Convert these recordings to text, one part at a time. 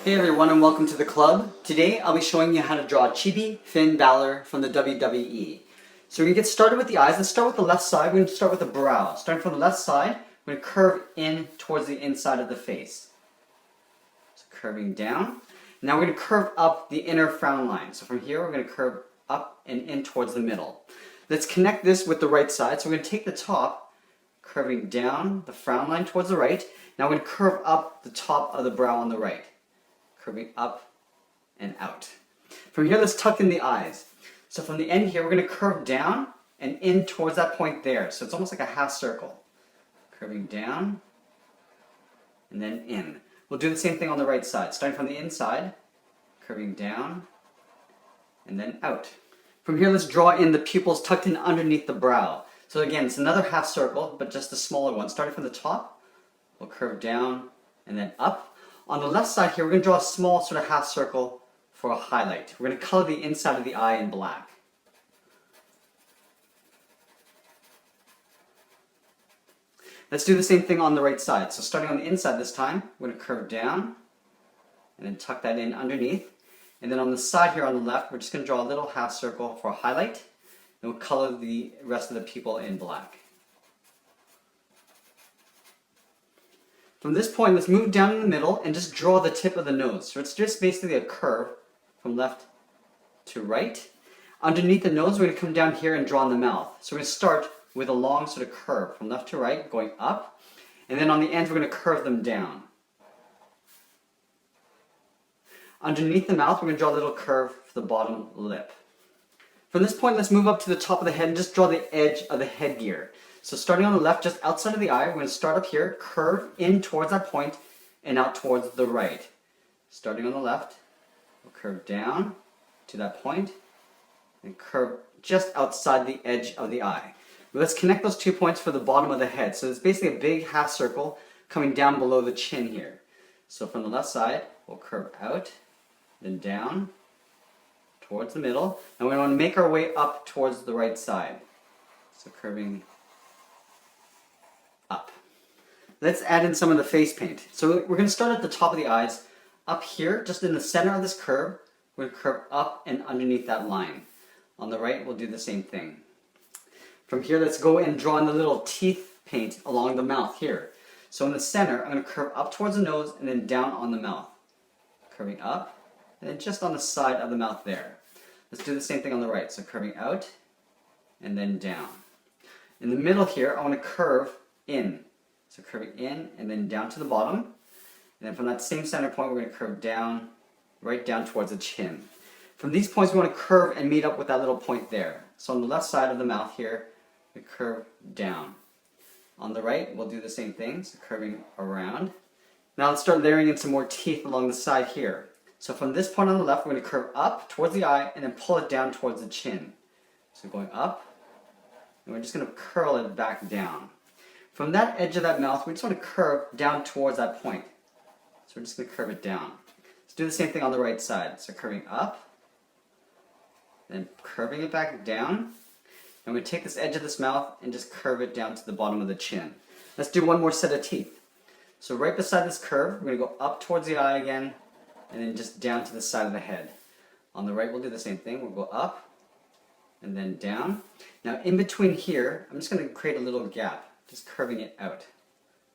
Hey everyone and welcome to the club. Today I'll be showing you how to draw Chibi Finn Balor from the WWE. So we're going to get started with the eyes. Let's start with the left side. We're going to start with the brow. Starting from the left side, we're going to curve in towards the inside of the face. So curving down. Now we're going to curve up the inner frown line. So from here we're going to curve up and in towards the middle. Let's connect this with the right side. So we're going to take the top, curving down the frown line towards the right. Now we're going to curve up the top of the brow on the right. Curving up and out. From here, let's tuck in the eyes. So from the end here, we're going to curve down and in towards that point there. So it's almost like a half circle. Curving down and then in. We'll do the same thing on the right side. Starting from the inside, curving down and then out. From here, let's draw in the pupils tucked in underneath the brow. So again, it's another half circle, but just a smaller one. Starting from the top, we'll curve down and then up. On the left side here, we're going to draw a small sort of half circle for a highlight. We're going to color the inside of the eye in black. Let's do the same thing on the right side. So starting on the inside this time, we're going to curve down and then tuck that in underneath. And then on the side here on the left, we're just going to draw a little half circle for a highlight. And we'll color the rest of the pupil in black. From this point, let's move down in the middle and just draw the tip of the nose. So it's just basically a curve from left to right. Underneath the nose, we're going to come down here and draw in the mouth. So we're going to start with a long sort of curve from left to right, going up. And then on the ends, we're going to curve them down. Underneath the mouth, we're going to draw a little curve for the bottom lip. From this point, let's move up to the top of the head and just draw the edge of the headgear. So starting on the left, just outside of the eye, we're going to start up here, curve in towards that point, and out towards the right. Starting on the left, we'll curve down to that point, and curve just outside the edge of the eye. But let's connect those 2 points for the bottom of the head. So it's basically a big half circle coming down below the chin here. So from the left side, we'll curve out, then down, towards the middle, and we want to make our way up towards the right side. So curving up. Let's add in some of the face paint. So we're going to start at the top of the eyes. Up here, just in the center of this curve, we're going to curve up and underneath that line. On the right, we'll do the same thing. From here, let's go and draw in the little teeth paint along the mouth here. So in the center, I'm going to curve up towards the nose and then down on the mouth. Curving up, and then just on the side of the mouth there. Let's do the same thing on the right. So curving out and then down. In the middle here, I want to curve in. So curving in and then down to the bottom. And then from that same center point, we're going to curve down, right down towards the chin. From these points, we want to curve and meet up with that little point there. So on the left side of the mouth here, we curve down. On the right, we'll do the same thing, so curving around. Now let's start layering in some more teeth along the side here. So from this point on the left, we're going to curve up towards the eye and then pull it down towards the chin. So going up, and we're just going to curl it back down. From that edge of that mouth, we just want to curve down towards that point. So we're just going to curve it down. Let's do the same thing on the right side. So curving up, then curving it back down. And we take this edge of this mouth and just curve it down to the bottom of the chin. Let's do one more set of teeth. So right beside this curve, we're going to go up towards the eye again, and then just down to the side of the head. On the right, we'll do the same thing. We'll go up, and then down. Now in between here, I'm just going to create a little gap. Just curving it out,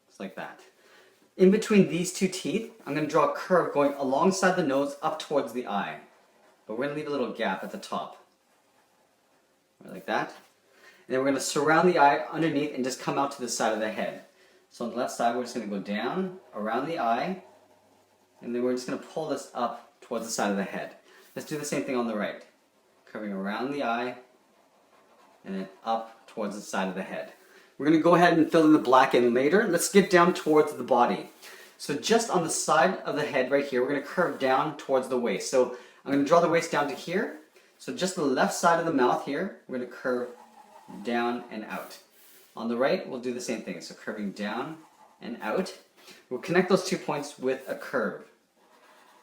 just like that. In between these two teeth, I'm going to draw a curve going alongside the nose up towards the eye. But we're going to leave a little gap at the top. Right, like that. And then we're going to surround the eye underneath and just come out to the side of the head. So on the left side, we're just going to go down, around the eye, and then we're just going to pull this up towards the side of the head. Let's do the same thing on the right. Curving around the eye, and then up towards the side of the head. We're going to go ahead and fill in the black in later. Let's get down towards the body. So just on the side of the head right here, we're going to curve down towards the waist. So I'm going to draw the waist down to here. So just the left side of the mouth here, we're going to curve down and out. On the right, we'll do the same thing. So curving down and out. We'll connect those 2 points with a curve.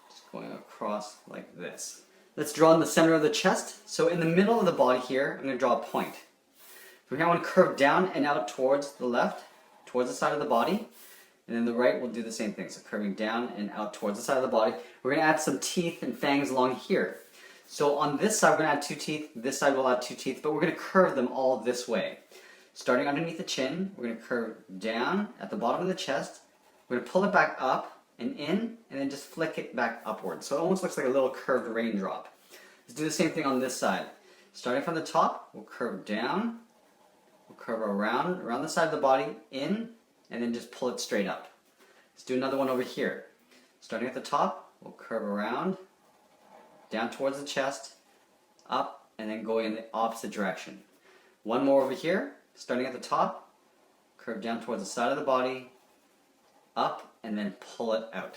Just going across like this. Let's draw in the center of the chest. So in the middle of the body here, I'm going to draw a point. From here, I want to curve down and out towards the left, towards the side of the body. And then the right will do the same thing. So curving down and out towards the side of the body. We're going to add some teeth and fangs along here. So on this side, we're going to add 2 teeth. This side, we'll add 2 teeth, but we're going to curve them all this way. Starting underneath the chin, we're going to curve down at the bottom of the chest. We're going to pull it back up and in, and then just flick it back upwards. So it almost looks like a little curved raindrop. Let's do the same thing on this side. Starting from the top, we'll curve down. We'll curve around the side of the body, in, and then just pull it straight up. Let's do another one over here. Starting at the top, we'll curve around, down towards the chest, up, and then going in the opposite direction. One more over here. Starting at the top, curve down towards the side of the body, up, and then pull it out.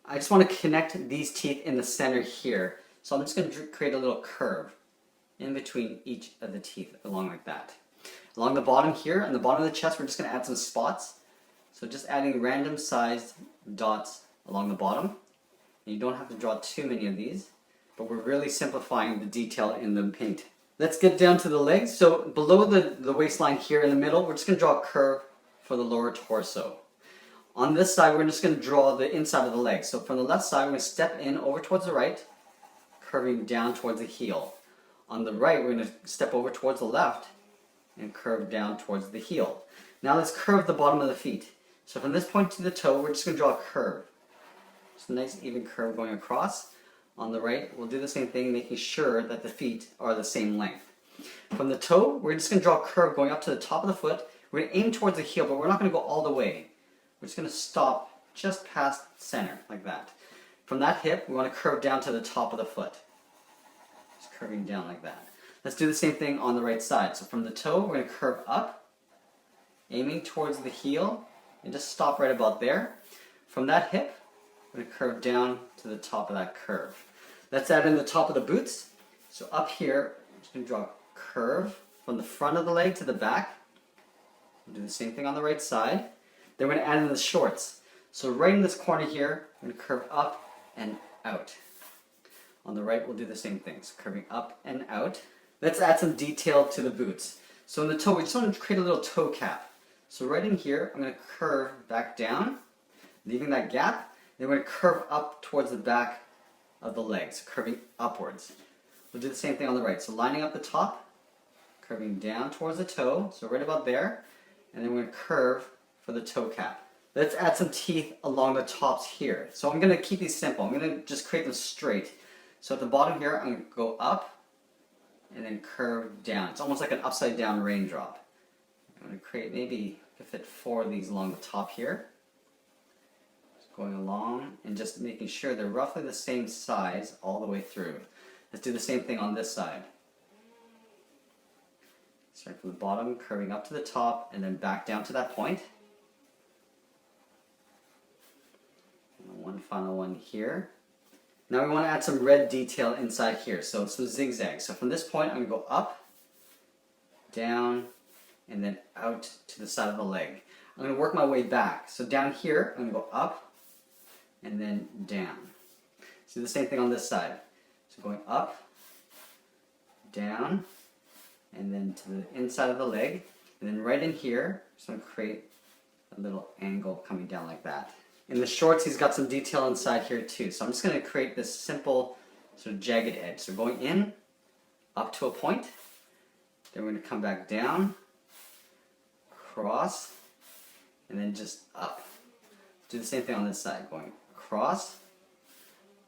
I just want to connect these teeth in the center here. So I'm just going to create a little curve in between each of the teeth along like that. Along the bottom here, on the bottom of the chest, we're just going to add some spots. So just adding random sized dots along the bottom. And you don't have to draw too many of these, but we're really simplifying the detail in the paint. Let's get down to the legs. So below the waistline here in the middle, we're just going to draw a curve for the lower torso. On this side, we're just going to draw the inside of the leg. So from the left side, we're going to step in over towards the right, curving down towards the heel. On the right, we're going to step over towards the left and curve down towards the heel. Now let's curve the bottom of the feet. So from this point to the toe, we're just going to draw a curve. Just a nice even curve going across. On the right, we'll do the same thing, making sure that the feet are the same length. From the toe, we're just going to draw a curve going up to the top of the foot. We're going to aim towards the heel, but we're not going to go all the way. We're just going to stop just past center, like that. From that hip, we want to curve down to the top of the foot. Just curving down like that. Let's do the same thing on the right side. So from the toe, we're going to curve up, aiming towards the heel, and just stop right about there. From that hip, we're going to curve down to the top of that curve. Let's add in the top of the boots. So up here, I'm just going to draw a curve from the front of the leg to the back. We'll do the same thing on the right side. Then we're going to add in the shorts. So right in this corner here, we're going to curve up and out. On the right, we'll do the same thing. So curving up and out. Let's add some detail to the boots. So in the toe, we just want to create a little toe cap. So right in here, I'm going to curve back down, leaving that gap. Then we're going to curve up towards the back of the legs, curving upwards. We'll do the same thing on the right. So lining up the top, curving down towards the toe, so right about there. And then we're going to curve for the toe cap. Let's add some teeth along the tops here. So I'm going to keep these simple. I'm going to just create them straight. So at the bottom here, I'm going to go up and then curve down. It's almost like an upside down raindrop. I'm going to create maybe, I fit 4 of these along the top here. Just going along and just making sure they're roughly the same size all the way through. Let's do the same thing on this side. Start from the bottom, curving up to the top, and then back down to that point. And one final one here. Now we want to add some red detail inside here, so some zigzags. So from this point, I'm going to go up, down, and then out to the side of the leg. I'm going to work my way back. So down here, I'm going to go up, and then down. So do the same thing on this side. So going up, down, and then to the inside of the leg. And then right in here, just going to create a little angle coming down like that. In the shorts, he's got some detail inside here too. So I'm just going to create this simple sort of jagged edge. So going in, up to a point. Then we're going to come back down, cross, and then just up. Do the same thing on this side. Going across,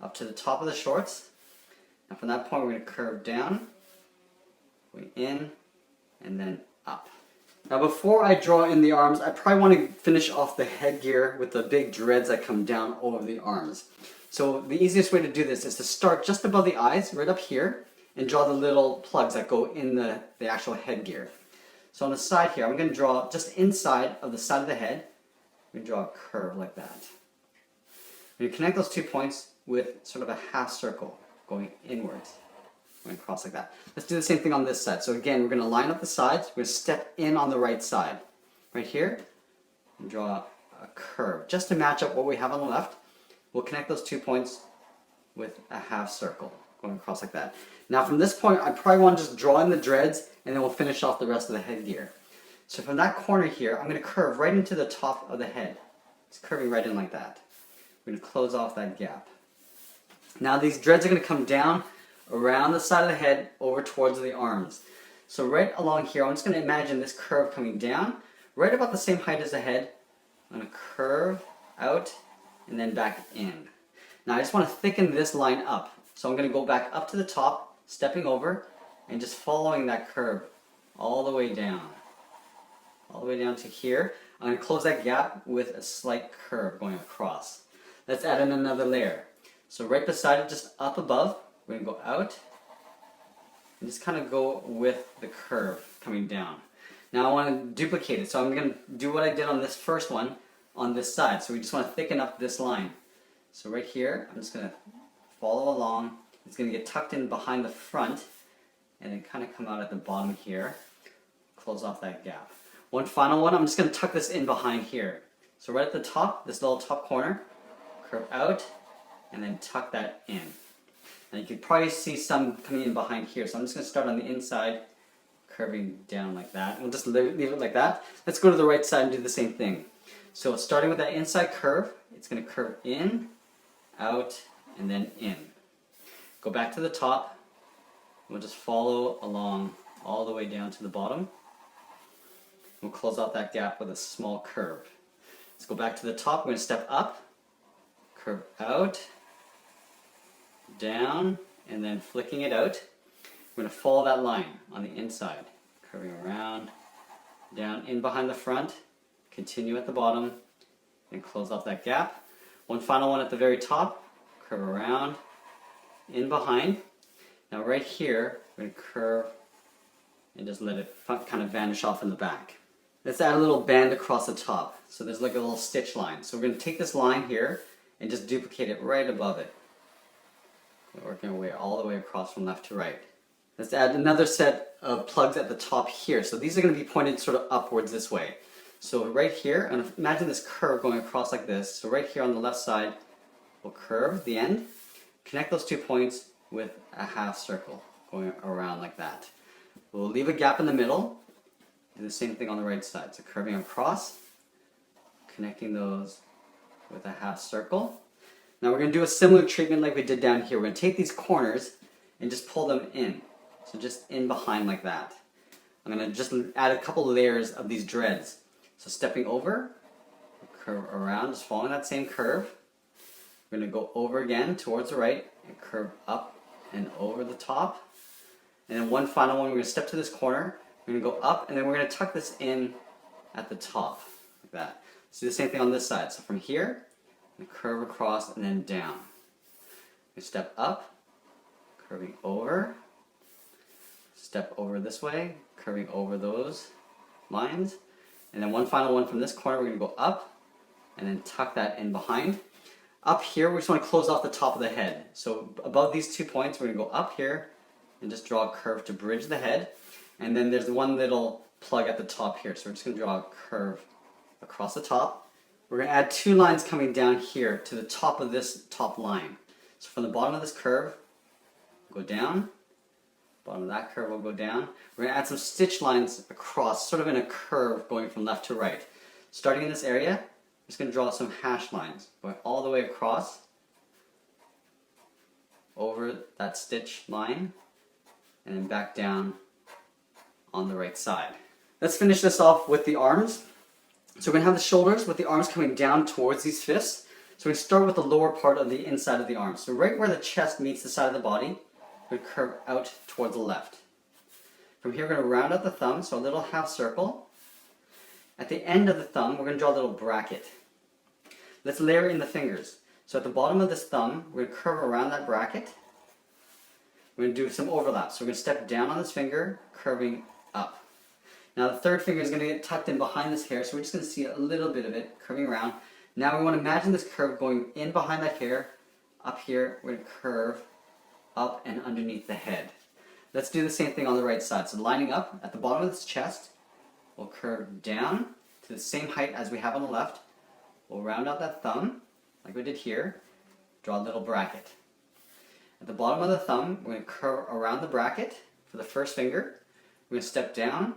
up to the top of the shorts. And from that point, we're going to curve down, going in, and then up. Now before I draw in the arms, I probably want to finish off the headgear with the big dreads that come down over the arms. So the easiest way to do this is to start just above the eyes, right up here, and draw the little plugs that go in the actual headgear. So on the side here, I'm going to draw just inside of the side of the head. I'm going to draw a curve like that. I'm going to connect those 2 points with sort of a half circle going inwards. Going across like that. Let's do the same thing on this side. So again, we're going to line up the sides. We're going to step in on the right side. Right here, and draw a curve. Just to match up what we have on the left, we'll connect those 2 points with a half circle. Going across like that. Now from this point, I probably want to just draw in the dreads, and then we'll finish off the rest of the headgear. So from that corner here, I'm going to curve right into the top of the head. It's curving right in like that. We're going to close off that gap. Now these dreads are going to come down around the side of the head over towards the arms. So right along here, I'm just going to imagine this curve coming down, right about the same height as the head. I'm going to curve out and then back in. Now I just want to thicken this line up. So I'm going to go back up to the top, stepping over, and just following that curve all the way down. All the way down to here. I'm going to close that gap with a slight curve going across. Let's add in another layer. So right beside it, just up above, we're going to go out and just kind of go with the curve coming down. Now I want to duplicate it, so I'm going to do what I did on this first one on this side. So we just want to thicken up this line. So right here, I'm just going to follow along. It's going to get tucked in behind the front and then kind of come out at the bottom here. Close off that gap. One final one, I'm just going to tuck this in behind here. So right at the top, this little top corner, curve out and then tuck that in. And you can probably see some coming in behind here. So I'm just going to start on the inside, curving down like that. We'll just leave it like that. Let's go to the right side and do the same thing. So starting with that inside curve, it's going to curve in, out, and then in. Go back to the top. We'll just follow along all the way down to the bottom. We'll close out that gap with a small curve. Let's go back to the top. We're going to step up, curve out, down, and then flicking it out. We're going to follow that line on the inside, curving around, down, in behind the front, continue at the bottom, and close off that gap. One final one at the very top, curve around, in behind. Now right here, we're going to curve and just let it kind of vanish off in the back. Let's add a little band across the top. So there's like a little stitch line. So we're going to take this line here and just duplicate it right above it. We're working our way all the way across from left to right. Let's add another set of plugs at the top here. So these are going to be pointed sort of upwards this way. So right here, and imagine this curve going across like this. So right here on the left side, we'll curve the end, connect those 2 points with a half circle going around like that. We'll leave a gap in the middle, and the same thing on the right side. So curving across, connecting those with a half circle. Now we're going to do a similar treatment like we did down here. We're going to take these corners and just pull them in. So just in behind like that. I'm going to just add a couple layers of these dreads. So stepping over, curve around, just following that same curve. We're going to go over again towards the right and curve up and over the top. And then one final one, we're going to step to this corner. We're going to go up and then we're going to tuck this in at the top like that. Let's do the same thing on this side. So from here, and curve across and then down. We step up, curving over, step over this way, curving over those lines, and then one final one from this corner. We're going to go up and then tuck that in behind. Up here, we just want to close off the top of the head. So above these 2 points, we're going to go up here and just draw a curve to bridge the head. And then there's one little plug at the top here. So we're just going to draw a curve across the top. We're going to add 2 lines coming down here to the top of this top line. So from the bottom of this curve, go down. Bottom of that curve will go down. We're going to add some stitch lines across, sort of in a curve going from left to right. Starting in this area, I'm just going to draw some hash lines going all the way across over that stitch line and then back down on the right side. Let's finish this off with the arms. So we're going to have the shoulders with the arms coming down towards these fists. So we start with the lower part of the inside of the arm. So right where the chest meets the side of the body, we're going to curve out towards the left. From here we're going to round out the thumb, so a little half circle. At the end of the thumb, we're going to draw a little bracket. Let's layer in the fingers. So at the bottom of this thumb, we're going to curve around that bracket. We're going to do some overlaps. So we're going to step down on this finger, curving up. Now the third finger is going to get tucked in behind this hair, so we're just going to see a little bit of it curving around. Now we want to imagine this curve going in behind that hair. Up here, we're going to curve up and underneath the head. Let's do the same thing on the right side. So lining up at the bottom of this chest, we'll curve down to the same height as we have on the left. We'll round out that thumb, like we did here. Draw a little bracket. At the bottom of the thumb, we're going to curve around the bracket for the first finger. We're going to step down,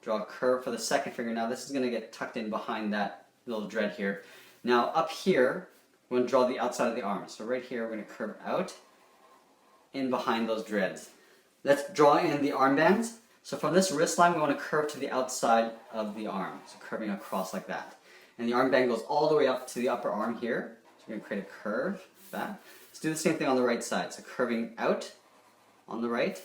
draw a curve for the second finger. Now this is going to get tucked in behind that little dread here. Now up here, we're going to draw the outside of the arm. So right here, we're going to curve out in behind those dreads. Let's draw in the armbands. So from this wrist line, we want to curve to the outside of the arm. So curving across like that. And the armband goes all the way up to the upper arm here. So we're going to create a curve, that. Let's do the same thing on the right side. So curving out on the right,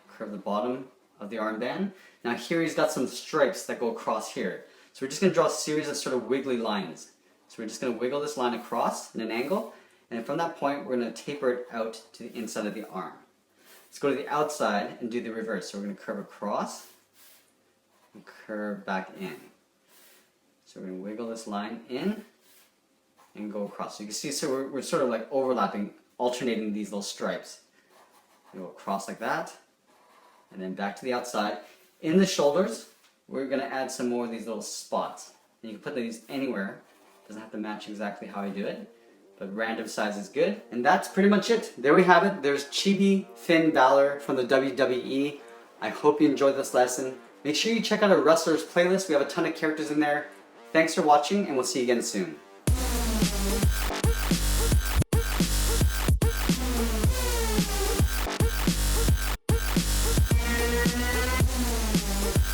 curve the bottom of the armband. Now here he's got some stripes that go across here. So we're just going to draw a series of sort of wiggly lines. So we're just going to wiggle this line across in an angle, and from that point we're going to taper it out to the inside of the arm. Let's go to the outside and do the reverse. So we're going to curve across and curve back in. So we're going to wiggle this line in and go across. So you can see, so we're sort of like overlapping, alternating these little stripes. Go across like that, and then back to the outside. In the shoulders, we're going to add some more of these little spots. And you can put these anywhere. Doesn't have to match exactly how I do it, but random size is good. And that's pretty much it. There we have it. There's Chibi Finn Balor from the WWE. I hope you enjoyed this lesson. Make sure you check out our wrestlers playlist. We have a ton of characters in there. Thanks for watching, and we'll see you again soon.